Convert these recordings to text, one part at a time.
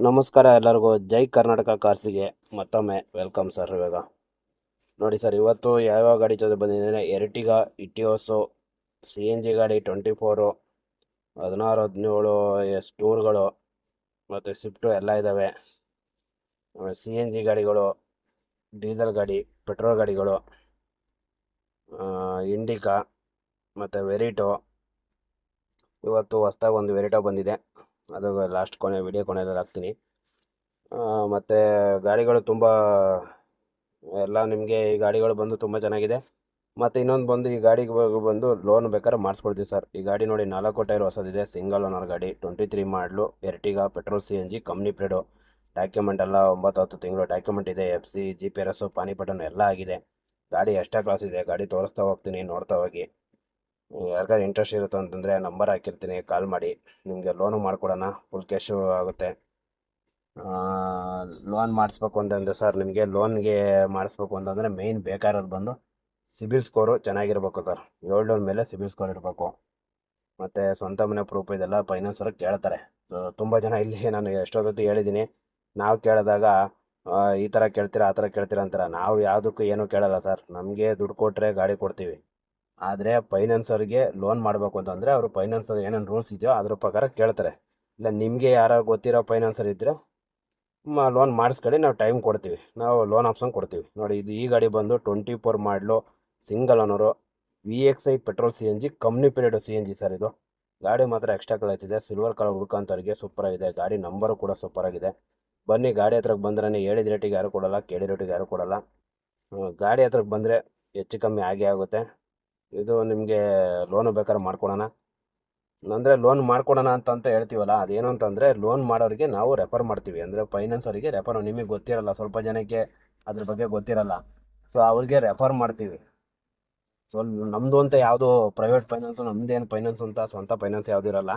ನಮಸ್ಕಾರ ಎಲ್ಲರಿಗೂ. ಜೈ ಕರ್ನಾಟಕ ಕಾರ್ಸಿಗೆ ಮತ್ತೊಮ್ಮೆ ವೆಲ್ಕಮ್ ಸರ್. ಇವಾಗ ನೋಡಿ ಸರ್, ಇವತ್ತು ಯಾವ್ಯಾವ ಗಾಡಿ ಜೊತೆ ಬಂದಿದ್ದೇನೆ. ಎರ್ಟಿಗಾ, ಇಟಿಯೋಸು, ಸಿ ಎನ್ ಜಿ ಗಾಡಿ 24, 16, 17 ಟೂರ್ಗಳು ಮತ್ತು ಸ್ವಿಫ್ಟು ಎಲ್ಲ ಇದ್ದಾವೆ. ಸಿ ಎನ್ ಜಿ ಗಾಡಿಗಳು, ಡೀಸೆಲ್ ಗಾಡಿ, ಪೆಟ್ರೋಲ್ ಗಾಡಿಗಳು, ಇಂಡಿಕಾ ಮತ್ತು ವೆರಿಟೋ. ಇವತ್ತು ಹೊಸ್ದಾಗಿ ಒಂದು ವೆರಿಟೋ ಬಂದಿದೆ, ಅದು ಲಾಸ್ಟ್ ವಿಡಿಯೋ ಕೊನೆಯಲ್ಲಿ ಹಾಕ್ತೀನಿ. ಮತ್ತು ಗಾಡಿಗಳು ತುಂಬ ಎಲ್ಲ ನಿಮಗೆ ಈ ಗಾಡಿಗಳು ಬಂದು ತುಂಬ ಚೆನ್ನಾಗಿದೆ. ಮತ್ತು ಇನ್ನೊಂದು ಬಂದು ಈ ಗಾಡಿಗೆ ಬಂದು ಲೋನ್ ಬೇಕಾದ್ರೆ ಮಾಡಿಸ್ಕೊಡ್ತೀವಿ ಸರ್. ಈ ಗಾಡಿ ನೋಡಿ 4 ಟೈರ್ ಹೊಸದಿದೆ, ಸಿಂಗಲ್ ಓನರ್ ಗಾಡಿ, 23 ಮಾಡಲು, Ertiga, petrol C N G, company ಪ್ಲೇಡು. ಡಾಕ್ಯುಮೆಂಟ್ ಎಲ್ಲ 9-10 ತಿಂಗಳು ಡಾಕ್ಯುಮೆಂಟ್ ಇದೆ. F C, G P R S, panic button ಎಲ್ಲ ಆಗಿದೆ. ಗಾಡಿ ಎಕ್ಸ್ಟ್ರಾ ಕ್ಲಾಸ್ ಇದೆ. ಗಾಡಿ ತೋರಿಸ್ತಾ ಹೋಗ್ತೀನಿ, ನೋಡ್ತಾ ಹೋಗಿ. ಯಾರಿಗಾರು ಇಂಟ್ರೆಸ್ಟ್ ಇರುತ್ತೆ ಅಂತಂದರೆ ನಂಬರ್ ಹಾಕಿರ್ತೀನಿ, ಕಾಲ್ ಮಾಡಿ. ನಿಮಗೆ ಲೋನು ಮಾಡಿಕೊಡೋಣ, ಫುಲ್ ಕ್ಯಾಶು ಆಗುತ್ತೆ. ಲೋನ್ ಮಾಡಿಸ್ಬೇಕು ಅಂತಂದರೆ ಸರ್, ನಿಮಗೆ ಲೋನ್ಗೆ ಮಾಡಿಸ್ಬೇಕು ಅಂತಂದರೆ ಮೇಯ್ನ್ ಬೇಕಾಗಿರೋದು ಬಂದು ಸಿಬಿಲ್ ಸ್ಕೋರು ಚೆನ್ನಾಗಿರ್ಬೇಕು ಸರ್. 700 ಮೇಲೆ ಸಿಬಿಲ್ ಸ್ಕೋರ್ ಇರಬೇಕು. ಮತ್ತು ಸ್ವಂತ ಮನೆ ಪ್ರೂಫ್ ಇದೆಲ್ಲ ಫೈನಾನ್ಸವ್ರಿಗೆ ಕೇಳ್ತಾರೆ. ಸೊ ತುಂಬ ಜನ ಇಲ್ಲಿ ನಾನು ಎಷ್ಟೊತ್ತಿ ಹೇಳಿದ್ದೀನಿ, ನಾವು ಕೇಳಿದಾಗ ಈ ಥರ ಕೇಳ್ತೀರಾ, ಆ ಥರ ಕೇಳ್ತೀರಾ ಅಂತಾರೆ. ನಾವು ಯಾವುದಕ್ಕೂ ಏನೂ ಕೇಳಲ್ಲ ಸರ್. ನಮಗೆ ದುಡ್ಡು ಕೊಟ್ಟರೆ ಗಾಡಿ ಕೊಡ್ತೀವಿ. ಆದರೆ ಫೈನಾನ್ಸರ್ಗೆ ಲೋನ್ ಮಾಡಬೇಕು ಅಂತಂದರೆ ಅವರು ಫೈನಾನ್ಸರ್ ಏನೇನು ರೂಲ್ಸ್ ಇದೆಯೋ ಅದ್ರ ಪ್ರಕಾರ ಕೇಳ್ತಾರೆ. ಇಲ್ಲ ನಿಮಗೆ ಯಾರು ಗೊತ್ತಿರೋ ಫೈನಾನ್ಸರ್ ಇದ್ದರೆ ಲೋನ್ ಮಾಡಿಸ್ಕೊಳ್ಳಿ, ನಾವು ಟೈಮ್ ಕೊಡ್ತೀವಿ, ನಾವು ಲೋನ್ ಆಪ್ಷನ್ ಕೊಡ್ತೀವಿ. ನೋಡಿ, ಇದು ಈ ಗಾಡಿ ಬಂದು 24 ಮಾಡಲು, single owner, VXI petrol C N G, company period C N G sir. ಇದು ಗಾಡಿ ಮಾತ್ರ ಎಕ್ಸ್ಟ್ರಾ ಕಲರ್ ಇದೆ, ಸಿಲ್ವರ್ ಕಲರ್ ಹುಡ್ಕೋಂಥವ್ರಿಗೆ ಸೂಪರ್ ಆಗಿದೆ. ಗಾಡಿ ನಂಬರು ಕೂಡ ಸೂಪರ್ ಆಗಿದೆ. ಬನ್ನಿ, ಗಾಡಿ ಹತ್ರಕ್ಕೆ ಬಂದ್ರೆ ಹೇಳಿದ ರೇಟಿಗೆ ಯಾರು ಕೊಡಲ್ಲ, ಕೇಳಿ ರೇಟಿಗೆ ಯಾರು ಕೊಡಲ್ಲ. ಗಾಡಿ ಹತ್ರಕ್ಕೆ ಬಂದರೆ ಹೆಚ್ಚು ಕಮ್ಮಿ ಆಗೇ ಆಗುತ್ತೆ. ಇದು ನಿಮಗೆ ಲೋನು ಬೇಕಾದ್ರೆ ಮಾಡ್ಕೊಡೋಣ. ಅಂದರೆ ಲೋನ್ ಮಾಡ್ಕೊಡೋಣ ಅಂತ ಹೇಳ್ತೀವಲ್ಲ, ಅದೇನು ಅಂತಂದರೆ ಲೋನ್ ಮಾಡೋರಿಗೆ ನಾವು ರೆಫರ್ ಮಾಡ್ತೀವಿ. ಅಂದರೆ ಫೈನಾನ್ಸ್ ಅವರಿಗೆ ರೆಫರ್, ನಿಮಗೆ ಗೊತ್ತಿರಲ್ಲ, ಸ್ವಲ್ಪ ಜನಕ್ಕೆ ಅದ್ರ ಬಗ್ಗೆ ಗೊತ್ತಿರಲ್ಲ. ಸೊ ಅವ್ರಿಗೆ ರೆಫರ್ ಮಾಡ್ತೀವಿ. ಸೊ ನಮ್ಮದು ಅಂತ ಯಾವುದು ಪ್ರೈವೇಟ್ ಫೈನಾನ್ಸು, ನಮ್ಮದೇನು ಫೈನಾನ್ಸ್ ಅಂತ ಸ್ವಂತ ಫೈನಾನ್ಸ್ ಯಾವುದೂ ಇರಲ್ಲ.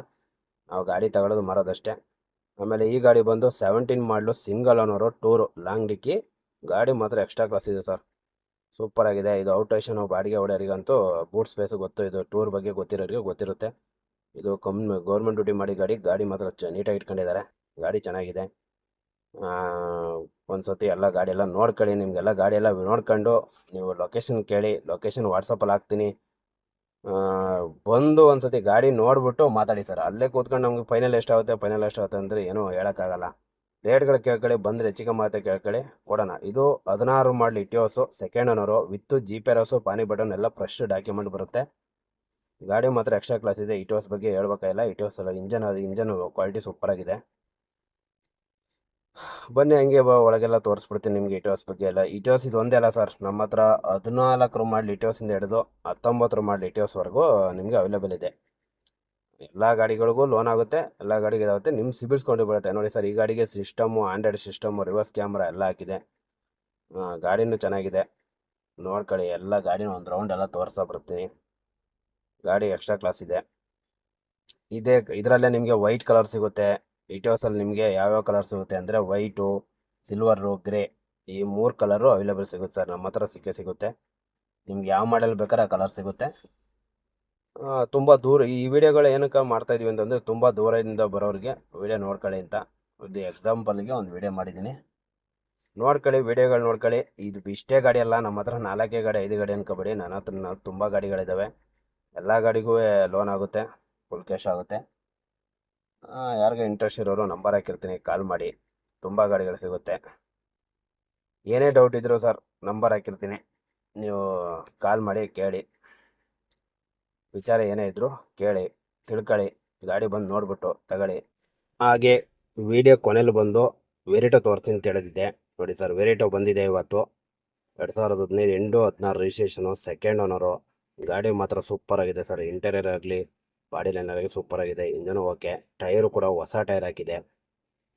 ನಾವು ಗಾಡಿ ತಗೊಳ್ಳೋದು ಮಾರೋದಷ್ಟೇ. ಆಮೇಲೆ ಈ ಗಾಡಿ ಬಂದು 17 ಮಾಡಲು, ಸಿಂಗಲ್ ಓನರು, ಟೂರು, ಲಾಂಗ್ ಡಿಕ್ಕಿ. ಗಾಡಿ ಮಾತ್ರ ಎಕ್ಸ್ಟ್ರಾ ಕ್ಲಾಸ್ ಇದೆ ಸರ್, ಸೂಪರ್ ಆಗಿದೆ. ಇದು ಔಟ್ ಸ್ಟೇಷನು ಬಾಡಿಗೆ ಹೊಡೆಯೋರಿಗಂತೂ ಬೂಟ್ ಸ್ಪೇಸು ಗೊತ್ತು. ಇದು ಟೂರ್ ಬಗ್ಗೆ ಗೊತ್ತಿರೋರಿಗೆ ಗೊತ್ತಿರುತ್ತೆ. ಇದು ಗೌರ್ಮೆಂಟ್ ಡ್ಯೂಟಿ ಮಾಡಿ ಗಾಡಿ. ಗಾಡಿ ಮಾತ್ರ ನೀಟಾಗಿ ಇಟ್ಕೊಂಡಿದ್ದಾರೆ. ಗಾಡಿ ಚೆನ್ನಾಗಿದೆ. ಒಂದು ಸತಿ ಎಲ್ಲ ಗಾಡಿ ಎಲ್ಲ ನೋಡ್ಕೊಳ್ಳಿ. ನಿಮಗೆಲ್ಲ ಗಾಡಿ ಎಲ್ಲ ನೋಡ್ಕೊಂಡು ನೀವು ಲೊಕೇಶನ್ ಕೇಳಿ, ಲೊಕೇಶನ್ ವಾಟ್ಸಪ್ಪಲ್ಲಿ ಹಾಕ್ತೀನಿ. ಬಂದು ಒಂದು ಸತಿ ಗಾಡಿ ನೋಡಿಬಿಟ್ಟು ಮಾತಾಡಿ ಸರ್. ಅಲ್ಲೇ ಕೂತ್ಕೊಂಡು ನಮ್ಗೆ ಫೈನಲ್ ಎಷ್ಟಾಗುತ್ತೆ ಅಂದರೆ ಏನೂ ಹೇಳೋಕ್ಕಾಗಲ್ಲ. ರೇಟ್ಗಳು ಕೇಳ್ಕೊಳ್ಳಿ, ಬಂದರೆ ಹೆಚ್ಚಿಗೆ ಮಾತ್ರ ಕೇಳ್ಕೊಳ್ಳಿ, ಕೊಡೋಣ. ಇದು 16 ಮಾಡಲಿ ಇಟಿಯೋಸು, ಸೆಕೆಂಡ್ ಓನರು, ವಿತ್ತು G P R S, panic button ಎಲ್ಲ ಫ್ರೆಶ್ ಡಾಕ್ಯುಮೆಂಟ್ ಬರುತ್ತೆ. ಗಾಡಿ ಮಾತ್ರ ಎಕ್ಸ್ಟ್ರಾ ಕ್ಲಾಸ್ ಇದೆ. ಇಟಿಯೋಸ್ ಬಗ್ಗೆ ಹೇಳ್ಬೇಕಾಗಿಲ್ಲ. ಇಟಿಯೋಸ್ ಅಲ್ಲ, ಇಂಜನ್ ಕ್ವಾಲಿಟಿ ಸೂಪರ್ ಆಗಿದೆ. ಬನ್ನಿ, ಹಂಗೆ ಒಳಗೆಲ್ಲ ತೋರಿಸ್ಬಿಡ್ತೀನಿ ನಿಮಗೆ ಇಟಿಯೋಸ್ ಬಗ್ಗೆ ಎಲ್ಲ. ಇಟಿಯೋಸ್ ಇದು ಒಂದೇ ಅಲ್ಲ ಸರ್, ನಮ್ಮ ಹತ್ರ 14 ಮಾಡಲಿ ಇಟಿಯೋಸಿಂದ ಹಿಡಿದು 19 ಮಾಡಲಿ ಇಟಿಯೋಸ್ವರೆಗೂ ನಿಮಗೆ ಅವೈಲೇಬಲ್ ಇದೆ. ಎಲ್ಲ ಗಾಡಿಗಳಿಗೂ ಲೋನ್ ಆಗುತ್ತೆ, ಎಲ್ಲ ಗಾಡಿಗೆ ಇದಾಗುತ್ತೆ. ನಿಮ್ಮ ಸಿಬಿಲ್ಸ್ಕೊಂಡು ಬರುತ್ತೆ. ನೋಡಿ ಸರ್, ಈ ಗಾಡಿಗೆ system, Android system, reverse camera ಎಲ್ಲ ಹಾಕಿದೆ. ಗಾಡಿನೂ ಚೆನ್ನಾಗಿದೆ, ನೋಡ್ಕೊಳ್ಳಿ. ಎಲ್ಲ ಗಾಡಿನ ಒಂದು ರೌಂಡ್ ಎಲ್ಲ ತೋರಿಸೋ ಬರ್ತೀನಿ. ಗಾಡಿ ಎಕ್ಸ್ಟ್ರಾ ಕ್ಲಾಸ್ ಇದೆ. ಇದರಲ್ಲೇ ನಿಮಗೆ ವೈಟ್ ಕಲರ್ ಸಿಗುತ್ತೆ. ಇಟಿಯೋಸಲ್ಲಿ ನಿಮಗೆ ಯಾವ್ಯಾವ ಕಲರ್ ಸಿಗುತ್ತೆ ಅಂದರೆ ವೈಟು, ಸಿಲ್ವರು, ಗ್ರೇ, ಈ 3 ಕಲರು ಅವೈಲೇಬಲ್ ಸಿಗುತ್ತೆ ಸರ್. ನಮ್ಮ ಹತ್ರ ಸಿಗುತ್ತೆ. ನಿಮ್ಗೆ ಯಾವ ಮಾಡೆಲ್ ಬೇಕಾದ್ರೆ ಆ ಕಲರ್ ಸಿಗುತ್ತೆ. ತುಂಬ ದೂರ ಈ ವಿಡಿಯೋಗಳು ಏನಕ್ಕೆ ಮಾಡ್ತಾಯಿದ್ದೀವಿ ಅಂತಂದರೆ, ತುಂಬ ದೂರದಿಂದ ಬರೋರಿಗೆ ವಿಡಿಯೋ ನೋಡ್ಕೊಳ್ಳಿ ಅಂತ. ಒಂದು ಎಕ್ಸಾಂಪಲ್ಗೆ ಒಂದು ವಿಡಿಯೋ ಮಾಡಿದ್ದೀನಿ, ನೋಡ್ಕೊಳ್ಳಿ. ವಿಡಿಯೋಗಳು ನೋಡ್ಕೊಳ್ಳಿ. ಇದು ಇಷ್ಟೇ ಗಾಡಿ ಅಲ್ಲ, ನಮ್ಮ ಹತ್ರ 4 ಗಾಡಿ 5 ಗಾಡಿ ಅನ್ಕೋಬೇಡಿ. ನನ್ನ ಹತ್ರ ತುಂಬ ಗಾಡಿಗಳಿದ್ದಾವೆ. ಎಲ್ಲ ಗಾಡಿಗೂ ಲೋನ್ ಆಗುತ್ತೆ, ಫುಲ್ ಕ್ಯಾಶ್ ಆಗುತ್ತೆ. ಯಾರಿಗೆ ಇಂಟ್ರೆಸ್ಟ್ ಇರೋರು ನಂಬರ್ ಹಾಕಿರ್ತೀನಿ, ಕಾಲ್ ಮಾಡಿ. ತುಂಬ ಗಾಡಿಗಳು ಸಿಗುತ್ತೆ. ಏನೇ ಡೌಟ್ ಇದ್ದರೂ ಸರ್ ನಂಬರ್ ಹಾಕಿರ್ತೀನಿ, ನೀವು ಕಾಲ್ ಮಾಡಿ ಕೇಳಿ. ವಿಚಾರ ಏನೇ ಇದ್ದರೂ ಕೇಳಿ, ತಿಳ್ಕೊಳ್ಳಿ. ಗಾಡಿ ಬಂದು ನೋಡಿಬಿಟ್ಟು ತಗೊಳ್ಳಿ. ಹಾಗೆ ವಿಡಿಯೋ ಕೊನೆಯಲ್ಲಿ ಬಂದು ವೆರಿಟೋ ತೋರಿಸ್ತೀನಿ ಅಂತ ಹೇಳಿದ್ದೆ. ನೋಡಿ ಸರ್, ವೆರಿಟೋ ಬಂದಿದೆ ಇವತ್ತು. 2015 ಎಂಡು 16 ರಿಜಿಸ್ಟ್ರೇಷನು, ಸೆಕೆಂಡ್ ಓನರು. ಗಾಡಿ ಮಾತ್ರ ಸೂಪರ್ ಆಗಿದೆ ಸರ್. ಇಂಟೀರಿಯರ್ ಆಗಲಿ, ಬಾಡಿ ಲೈನ್ ಆಗಲಿ ಸೂಪರ್ ಆಗಿದೆ. ಇಂಜನು ಓಕೆ, ಟೈರು ಕೂಡ ಹೊಸ ಟೈರ್ ಹಾಕಿದೆ.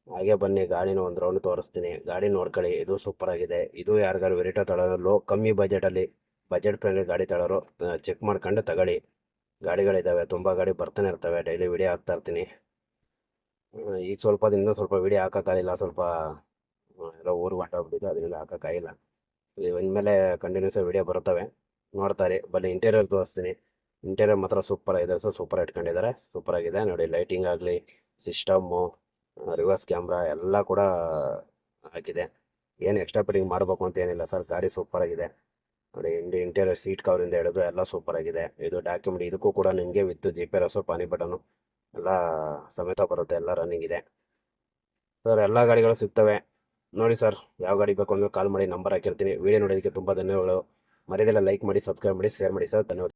ಹಾಗೆ ಬನ್ನಿ, ಗಾಡಿನ ಒಂದು ರೌಂಡ್ ತೋರಿಸ್ತೀನಿ. ಗಾಡಿ ನೋಡ್ಕೊಳ್ಳಿ, ಇದು ಸೂಪರ್ ಆಗಿದೆ. ಇದು ಯಾರಿಗಾರು ವೆರಿಟೋ ತಗೊಳ್ಳೋರು, ಕಮ್ಮಿ ಬಜೆಟಲ್ಲಿ, ಬಜೆಟ್ ಫ್ರೆಂಡ್ಲಿ ಗಾಡಿ ತಗೊಳ್ಳೋರು ಚೆಕ್ ಮಾಡ್ಕೊಂಡು ತಗೊಳ್ಳಿ. ಗಾಡಿಗಳಿದ್ದಾವೆ, ತುಂಬ ಗಾಡಿ ಬರ್ತಾನೆ ಇರ್ತವೆ. ಡೈಲಿ ವಿಡಿಯೋ ಹಾಕ್ತಾ ಇರ್ತೀನಿ. ಈಗ ಸ್ವಲ್ಪ ದಿನದಿಂದ ಸ್ವಲ್ಪ ವಿಡಿಯೋ ಹಾಕೋಕ್ಕಾಗಿಲ್ಲ, ಸ್ವಲ್ಪ ಎಲ್ಲ ಊರಿಗೆ ಹೊಂಟೋಗ್ಬಿಟ್ಟಿದ್ದು, ಅದರಿಂದ ಹಾಕೋಕ್ಕಾಗಿಲ್ಲ. ಇನ್ಮೇಲೆ ಕಂಟಿನ್ಯೂಸ್ ವಿಡಿಯೋ ಬರ್ತವೆ, ನೋಡ್ತಾರೆ. ಬನ್ನಿ, ಇಂಟೀರಿಯರ್ ತೋರಿಸ್ತೀನಿ. ಇಂಟೀರಿಯರ್ ಮಾತ್ರ ಸೂಪರ್ ಆಗಿದೆ ಸರ್, ಸೂಪರ್ ಇಟ್ಕೊಂಡಿದ್ದಾರೆ, ಸೂಪರ್ ಆಗಿದೆ. ನೋಡಿ, ಲೈಟಿಂಗ್ ಆಗಲಿ, ಸಿಸ್ಟಮ್ಮು, ರಿವರ್ಸ್ ಕ್ಯಾಮ್ರಾ ಎಲ್ಲ ಕೂಡ ಹಾಕಿದೆ. ಏನು ಎಕ್ಸ್ಟ್ರಾ ಫಿಟ್ಟಿಂಗ್ ಮಾಡಬೇಕು ಅಂತ ಏನಿಲ್ಲ ಸರ್, ಗಾಡಿ ಸೂಪರಾಗಿದೆ ನೋಡಿ. ಇಂಟೀರಿಯರ್ ಸೀಟ್ ಕವರಿಂದ ಹಿಡಿದು ಎಲ್ಲ ಸೂಪರಾಗಿದೆ. ಇದು ಡಾಕ್ಯುಮೆಂಟ್ ಇದಕ್ಕೂ ಕೂಡ ನಿಮಗೆ ವಿತ್ GPS ಪಾನಿ ಬಟನು ಎಲ್ಲ ಸಮೇತ ಬರುತ್ತೆ, ಎಲ್ಲ ರನ್ನಿಂಗ್ ಇದೆ ಸರ್. ಎಲ್ಲ ಗಾಡಿಗಳು ಸಿಗ್ತವೆ ನೋಡಿ ಸರ್. ಯಾವ ಗಾಡಿ ಬೇಕು ಅಂದರೆ ಕಾಲ್ ಮಾಡಿ, ನಂಬರ್ ಹಾಕಿರ್ತೀನಿ. ವೀಡಿಯೋ ನೋಡೋದಕ್ಕೆ ತುಂಬ ಧನ್ಯವಾದಗಳು. ಮರ್ಯಾದೆಲ್ಲ ಲೈಕ್ ಮಾಡಿ, ಸಬ್ಸ್ಕ್ರೈಬ್ ಮಾಡಿ, ಶೇರ್ ಮಾಡಿ ಸರ್. ಧನ್ಯವಾದ.